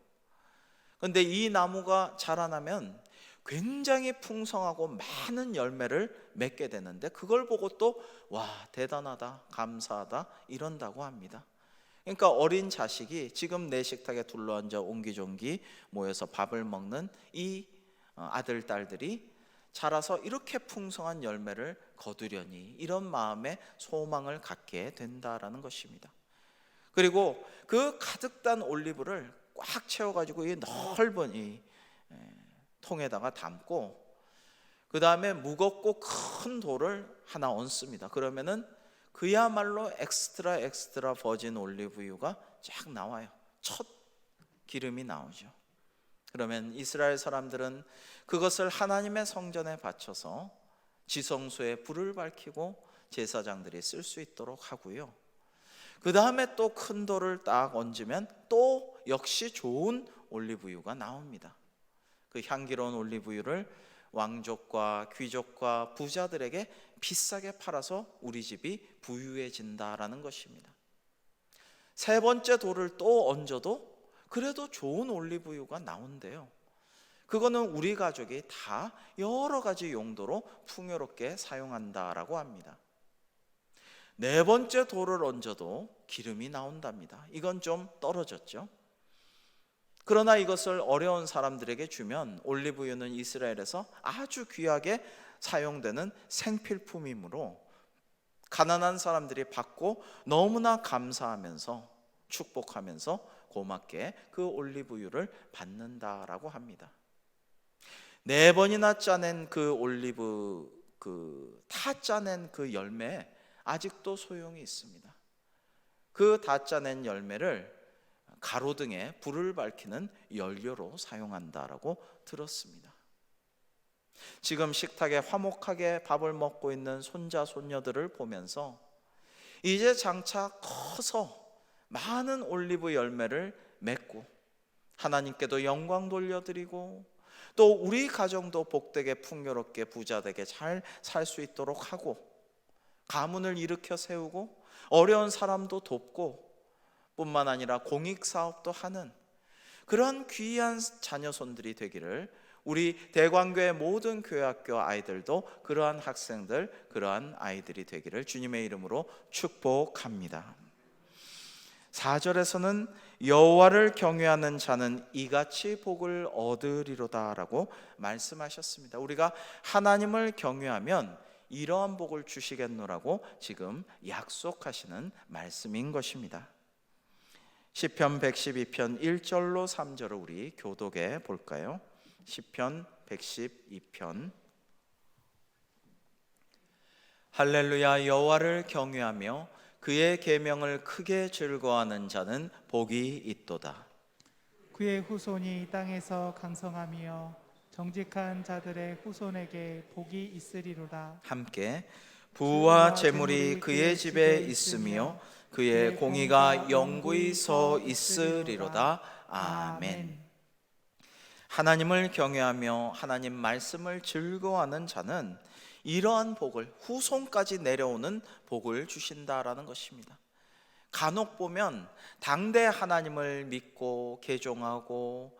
그런데 이 나무가 자라나면 굉장히 풍성하고 많은 열매를 맺게 되는데, 그걸 보고 또 와, 대단하다, 감사하다 이런다고 합니다. 그러니까 어린 자식이 지금 내 식탁에 둘러앉아 옹기종기 모여서 밥을 먹는 이 아들, 딸들이 자라서 이렇게 풍성한 열매를 거두려니, 이런 마음에 소망을 갖게 된다라는 것입니다. 그리고 그 가득 단 올리브를 꽉 채워가지고 이 넓은 이 통에다가 담고, 그 다음에 무겁고 큰 돌을 하나 얹습니다. 그러면은 그야말로 엑스트라 버진 올리브유가 쫙 나와요. 첫 기름이 나오죠. 그러면 이스라엘 사람들은 그것을 하나님의 성전에 바쳐서 지성소에 불을 밝히고 제사장들이 쓸 수 있도록 하고요. 그 다음에 또 큰 돌을 딱 얹으면 또 역시 좋은 올리브유가 나옵니다. 그 향기로운 올리브유를 왕족과 귀족과 부자들에게 비싸게 팔아서 우리 집이 부유해진다라는 것입니다. 세 번째 돌을 또 얹어도 그래도 좋은 올리브유가 나온대요. 그거는 우리 가족이 다 여러 가지 용도로 풍요롭게 사용한다라고 합니다. 네 번째 돌을 얹어도 기름이 나온답니다. 이건 좀 떨어졌죠. 그러나 이것을 어려운 사람들에게 주면 올리브유는 이스라엘에서 아주 귀하게 사용되는 생필품이므로 가난한 사람들이 받고 너무나 감사하면서 축복하면서 고맙게 그 올리브유를 받는다라고 합니다. 네 번이나 짜낸 그 올리브 다 짜낸 그 열매에 아직도 소용이 있습니다. 그 다 짜낸 열매를 가로등에 불을 밝히는 연료로 사용한다라고 들었습니다. 지금 식탁에 화목하게 밥을 먹고 있는 손자 손녀들을 보면서 이제 장차 커서 많은 올리브 열매를 맺고 하나님께도 영광 돌려드리고 또 우리 가정도 복되게 풍요롭게 부자되게 잘 살 수 있도록 하고 가문을 일으켜 세우고 어려운 사람도 돕고 뿐만 아니라 공익사업도 하는 그런 귀한 자녀손들이 되기를, 우리 대광교회 모든 교회학교 아이들도 그러한 학생들, 그러한 아이들이 되기를 주님의 이름으로 축복합니다. 4절에서는 여호와를 경외하는 자는 이같이 복을 얻으리로다 라고 말씀하셨습니다. 우리가 하나님을 경외하면 이러한 복을 주시겠노라고 지금 약속하시는 말씀인 것입니다. 시편 112편 1절로 3절을 우리 교독해 볼까요? 시편 112편. 할렐루야. 여호와를 경외하며 그의 계명을 크게 즐거워하는 자는 복이 있도다. 그의 후손이 땅에서 강성하며 정직한 자들의 후손에게 복이 있으리로다. 함께 부와 재물이 그의 집에 있으며 그의 공의가 영구히 서 있으리로다. 아멘. 하나님을 경외하며 하나님 말씀을 즐거워하는 자는 이러한 복을, 후손까지 내려오는 복을 주신다라는 것입니다. 간혹 보면 당대 하나님을 믿고 개종하고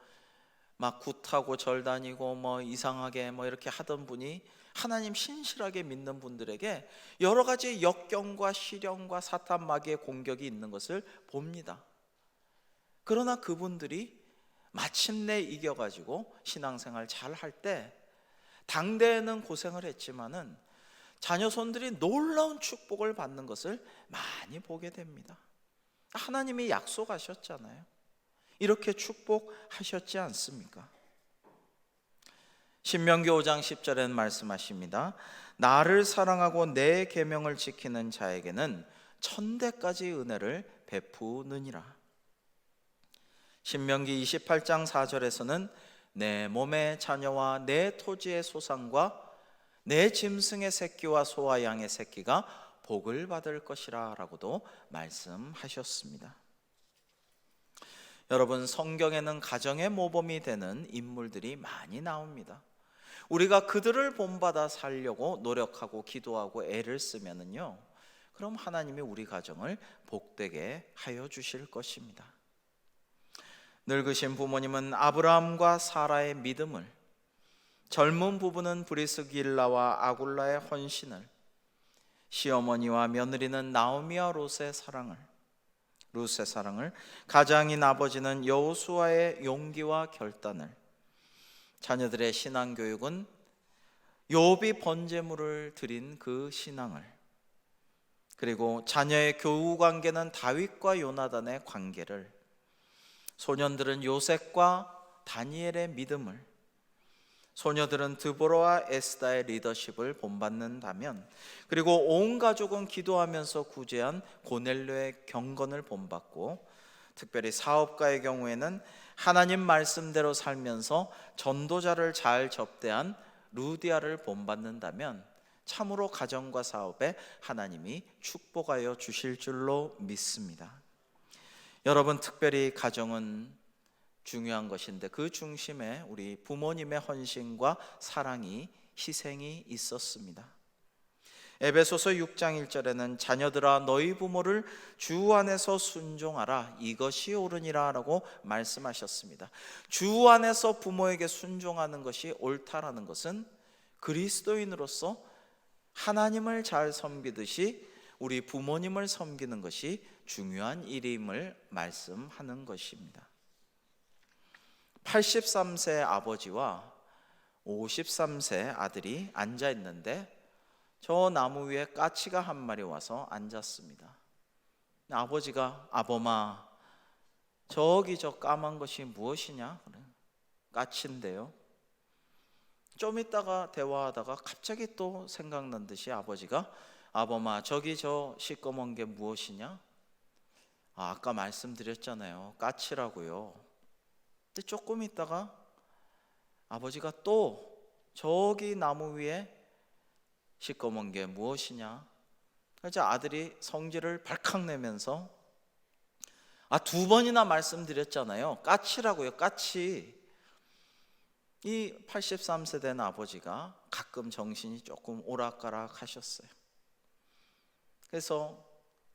막 굿하고 절 다니고 뭐 이상하게 뭐 이렇게 하던 분이 하나님 신실하게 믿는 분들에게 여러 가지 역경과 시련과 사탄 마귀의 공격이 있는 것을 봅니다. 그러나 그분들이 마침내 이겨가지고 신앙생활 잘 할 때 당대에는 고생을 했지만은 자녀손들이 놀라운 축복을 받는 것을 많이 보게 됩니다. 하나님이 약속하셨잖아요. 이렇게 축복하셨지 않습니까? 신명기 5장 10절에는 말씀하십니다. 나를 사랑하고 내 계명을 지키는 자에게는 천대까지 은혜를 베푸느니라. 신명기 28장 4절에서는 내 몸의 자녀와 내 토지의 소산과 내 짐승의 새끼와 소와 양의 새끼가 복을 받을 것이라 라고도 말씀하셨습니다. 여러분, 성경에는 가정의 모범이 되는 인물들이 많이 나옵니다. 우리가 그들을 본받아 살려고 노력하고 기도하고 애를 쓰면은요, 그럼 하나님이 우리 가정을 복되게 하여 주실 것입니다. 늙으신 부모님은 아브라함과 사라의 믿음을, 젊은 부부는 브리스길라와 아굴라의 헌신을, 시어머니와 며느리는 나오미와 롯의 사랑을, 가장인 아버지는 여호수아의 용기와 결단을, 자녀들의 신앙 교육은 욥이 번제물을 드린 그 신앙을, 그리고 자녀의 교우 관계는 다윗과 요나단의 관계를, 소년들은 요셉과 다니엘의 믿음을, 소녀들은 드보라와 에스다의 리더십을 본받는다면, 그리고 온 가족은 기도하면서 구제한 고넬료의 경건을 본받고, 특별히 사업가의 경우에는 하나님 말씀대로 살면서 전도자를 잘 접대한 루디아를 본받는다면 참으로 가정과 사업에 하나님이 축복하여 주실 줄로 믿습니다. 여러분, 특별히 가정은 중요한 것인데 그 중심에 우리 부모님의 헌신과 사랑이, 희생이 있었습니다. 에베소서 6장 1절에는 자녀들아 너희 부모를 주 안에서 순종하라 이것이 옳으니라 라고 말씀하셨습니다. 주 안에서 부모에게 순종하는 것이 옳다라는 것은 그리스도인으로서 하나님을 잘 섬기듯이 우리 부모님을 섬기는 것이 중요한 일임을 말씀하는 것입니다. 83세 아버지와 53세 아들이 앉아 있는데 저 나무 위에 까치가 한 마리 와서 앉았습니다. 아버지가 아범아 저기 저 까만 것이 무엇이냐? 까치인데요. 좀 있다가 대화하다가 갑자기 또 생각난 듯이 아버지가 아범아 저기 저 시꺼먼 게 무엇이냐? 아까 말씀드렸잖아요. 까치라고요. 근데 조금 있다가 아버지가 또 저기 나무 위에 시꺼먼 게 무엇이냐? 그래서 아들이 성질을 발칵 내면서 두 번이나 말씀드렸잖아요. 까치라고요. 까치. 이 83세 된 아버지가 가끔 정신이 조금 오락가락 하셨어요. 그래서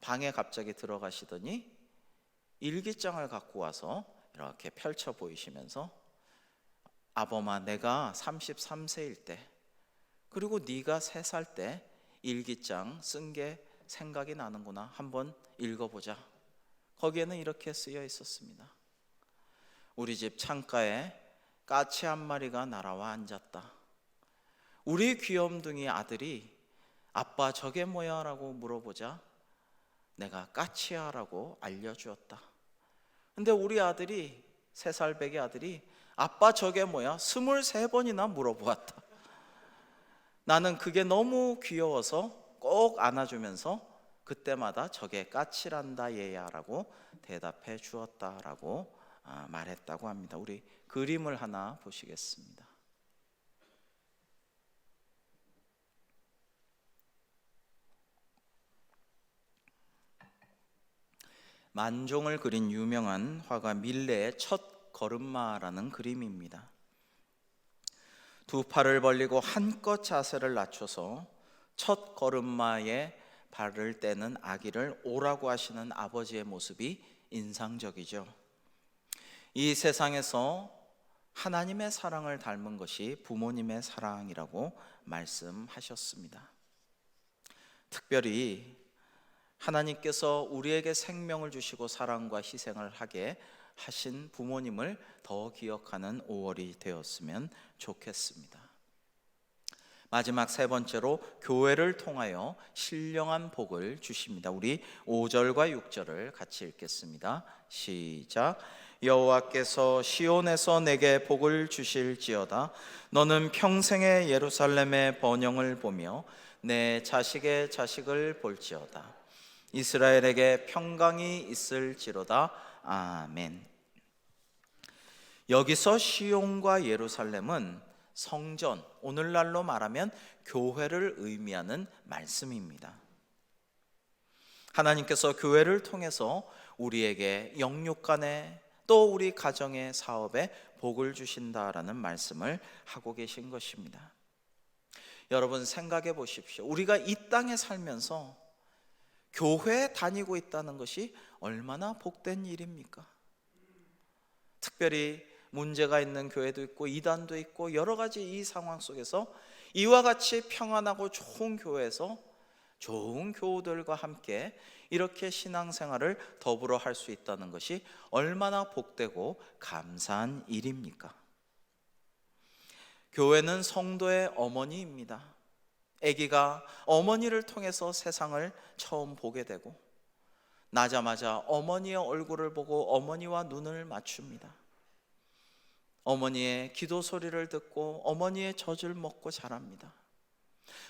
방에 갑자기 들어가시더니 일기장을 갖고 와서 이렇게 펼쳐 보이시면서 아범아 내가 33세일 때 그리고 네가 3살 때 일기장 쓴 게 생각이 나는구나. 한번 읽어보자. 거기에는 이렇게 쓰여 있었습니다. 우리 집 창가에 까치 한 마리가 날아와 앉았다. 우리 귀염둥이 아들이 아빠 저게 뭐야? 라고 물어보자 내가 까치야 라고 알려주었다. 근데 우리 아들이 3살 배기 아들이 아빠 저게 뭐야? 23번이나 물어보았다. 나는 그게 너무 귀여워서 꼭 안아주면서 그때마다 저게 까치란다 얘야 라고 대답해 주었다라고 말했다고 합니다. 우리 그림을 하나 보시겠습니다. 만종을 그린 유명한 화가 밀레의 첫 걸음마라는 그림입니다. 두 팔을 벌리고 한껏 자세를 낮춰서 첫 걸음마에 발을 떼는 아기를 오라고 하시는 아버지의 모습이 인상적이죠. 이 세상에서 하나님의 사랑을 닮은 것이 부모님의 사랑이라고 말씀하셨습니다. 특별히 하나님께서 우리에게 생명을 주시고 사랑과 희생을 하게 하신 부모님을 더 기억하는 5월이 되었으면 좋겠습니다. 마지막 3번째로 교회를 통하여 신령한 복을 주십니다. 우리 5절과 6절을 같이 읽겠습니다. 시작. 여호와께서 시온에서 내게 복을 주실지어다. 너는 평생에 예루살렘의 번영을 보며 내 자식의 자식을 볼지어다. 이스라엘에게 평강이 있을지로다. 아멘. 여기서 시온과 예루살렘은 성전, 오늘날로 말하면 교회를 의미하는 말씀입니다. 하나님께서 교회를 통해서 우리에게 영육간에 또 우리 가정의 사업에 복을 주신다라는 말씀을 하고 계신 것입니다. 여러분 생각해 보십시오. 우리가 이 땅에 살면서 교회에 다니고 있다는 것이 얼마나 복된 일입니까? 특별히 문제가 있는 교회도 있고 이단도 있고 여러 가지 이 상황 속에서 이와 같이 평안하고 좋은 교회에서 좋은 교우들과 함께 이렇게 신앙생활을 더불어 할 수 있다는 것이 얼마나 복되고 감사한 일입니까? 교회는 성도의 어머니입니다. 아기가 어머니를 통해서 세상을 처음 보게 되고 나자마자 어머니의 얼굴을 보고 어머니와 눈을 맞춥니다. 어머니의 기도 소리를 듣고 어머니의 젖을 먹고 자랍니다.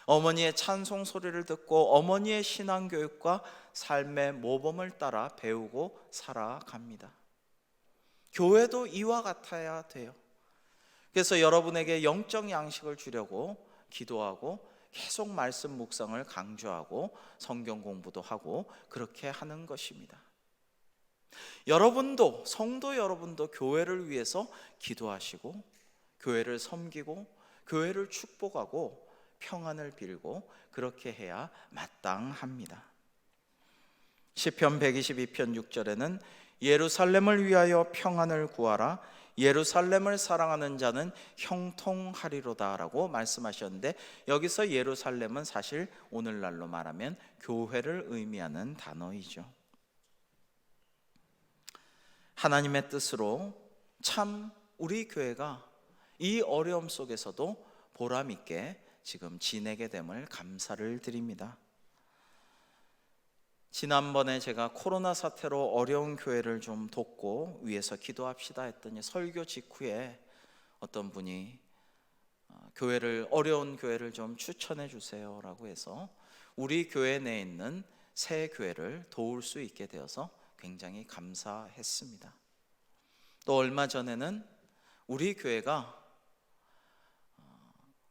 어머니의 찬송 소리를 듣고 어머니의 신앙 교육과 삶의 모범을 따라 배우고 살아갑니다. 교회도 이와 같아야 돼요. 그래서 여러분에게 영적 양식을 주려고 기도하고 계속 말씀 묵상을 강조하고 성경 공부도 하고 그렇게 하는 것입니다. 여러분도, 성도 여러분도 교회를 위해서 기도하시고 교회를 섬기고 교회를 축복하고 평안을 빌고 그렇게 해야 마땅합니다. 시편 122편 6절에는 예루살렘을 위하여 평안을 구하라. 예루살렘을 사랑하는 자는 형통하리로다 라고 말씀하셨는데, 여기서 예루살렘은 사실 오늘날로 말하면 교회를 의미하는 단어이죠. 하나님의 뜻으로 참 우리 교회가 이 어려움 속에서도 보람 있게 지금 지내게 됨을 감사를 드립니다. 지난번에 제가 코로나 사태로 어려운 교회를 좀 돕고 위해서 기도합시다 했더니 설교 직후에 어떤 분이 어려운 교회를 좀 추천해 주세요 라고 해서 우리 교회 내에 있는 새 교회를 도울 수 있게 되어서 굉장히 감사했습니다. 또 얼마 전에는 우리 교회가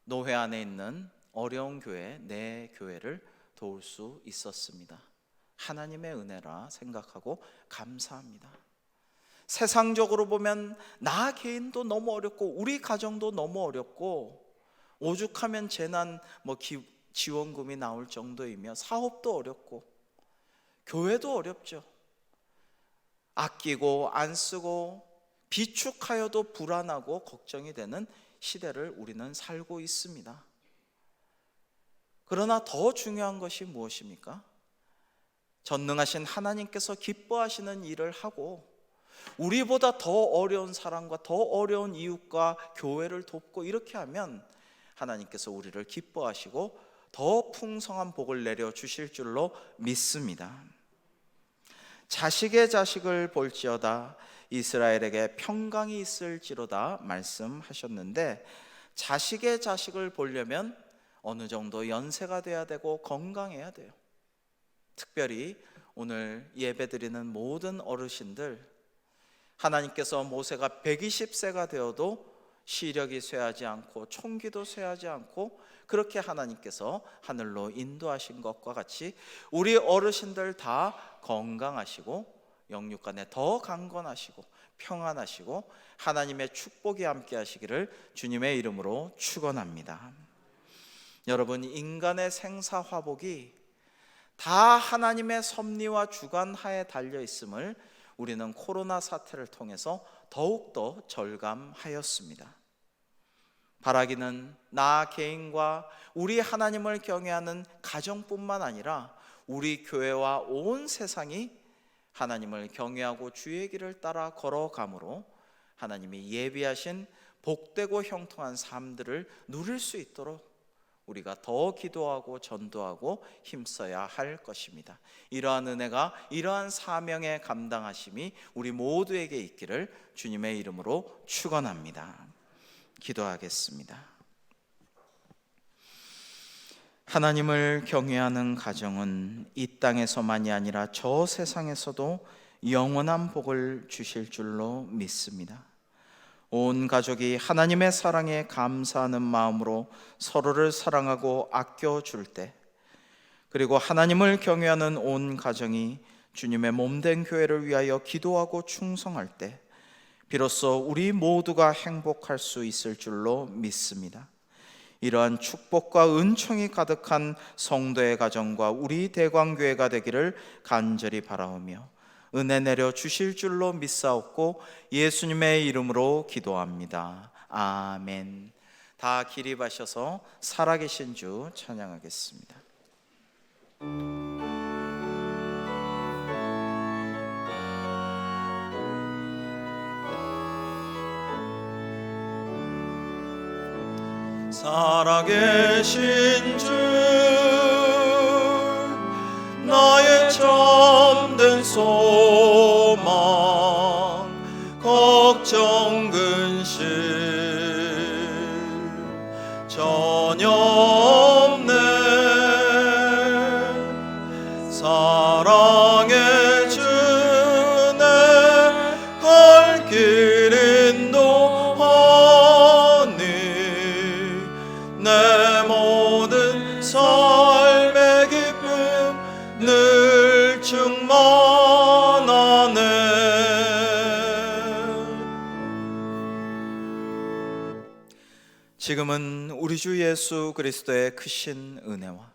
노회 안에 있는 어려운 교회, 내 교회를 도울 수 있었습니다. 하나님의 은혜라 생각하고 감사합니다. 세상적으로 보면 나 개인도 너무 어렵고 우리 가정도 너무 어렵고 오죽하면 재난 지원금이 나올 정도이며 사업도 어렵고 교회도 어렵죠. 아끼고 안 쓰고 비축하여도 불안하고 걱정이 되는 시대를 우리는 살고 있습니다. 그러나 더 중요한 것이 무엇입니까? 전능하신 하나님께서 기뻐하시는 일을 하고 우리보다 더 어려운 사람과 더 어려운 이웃과 교회를 돕고 이렇게 하면 하나님께서 우리를 기뻐하시고 더 풍성한 복을 내려주실 줄로 믿습니다. 자식의 자식을 볼지어다 이스라엘에게 평강이 있을지로다 말씀하셨는데, 자식의 자식을 보려면 어느 정도 연세가 돼야 되고 건강해야 돼요. 특별히 오늘 예배드리는 모든 어르신들, 하나님께서 모세가 120세가 되어도 시력이 쇠하지 않고 총기도 쇠하지 않고 그렇게 하나님께서 하늘로 인도하신 것과 같이 우리 어르신들 다 건강하시고 영육간에 더 강건하시고 평안하시고 하나님의 축복이 함께 하시기를 주님의 이름으로 축원합니다. 여러분, 인간의 생사화복이 다 하나님의 섭리와 주관 하에 달려 있음을 우리는 코로나 사태를 통해서 더욱더 절감하였습니다. 바라기는 나 개인과 우리 하나님을 경외하는 가정뿐만 아니라 우리 교회와 온 세상이 하나님을 경외하고 주의 길을 따라 걸어가므로 하나님이 예비하신 복되고 형통한 삶들을 누릴 수 있도록 우리가 더 기도하고 전도하고 힘써야 할 것입니다. 이러한 은혜가, 이러한 사명의 감당하심이 우리 모두에게 있기를 주님의 이름으로 축원합니다. 기도하겠습니다. 하나님을 경외하는 가정은 이 땅에서만이 아니라 저 세상에서도 영원한 복을 주실 줄로 믿습니다. 온 가족이 하나님의 사랑에 감사하는 마음으로 서로를 사랑하고 아껴줄 때, 그리고 하나님을 경외하는 온 가정이 주님의 몸된 교회를 위하여 기도하고 충성할 때 비로소 우리 모두가 행복할 수 있을 줄로 믿습니다. 이러한 축복과 은총이 가득한 성도의 가정과 우리 대광교회가 되기를 간절히 바라오며 은혜 내려 주실 줄로 믿사옵고 예수님의 이름으로 기도합니다. 아멘. 다 기립하셔서 살아계신 주 찬양하겠습니다. 살아계신 주 나의 참된 소망 걱정 근심 전혀 없네. 사랑의 주내 갈 길 인도하니 내 모든 삶의 기쁨 늘 충만하네. 지금은 우리 주 예수 그리스도의 크신 은혜와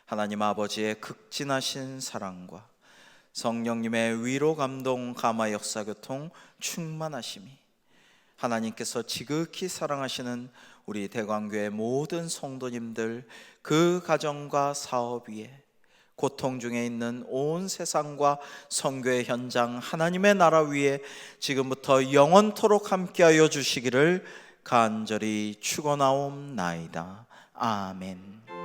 하나님 아버지의 극진하신 사랑과 성령님의 위로 감동 감화 역사 교통 충만하심이 하나님께서 지극히 사랑하시는 우리 대광교회 모든 성도님들, 그 가정과 사업 위에 고통 중에 있는 온 세상과 선교의 현장, 하나님의 나라 위에 지금부터 영원토록 함께하여 주시기를 간절히 축원하옵나이다. 아멘.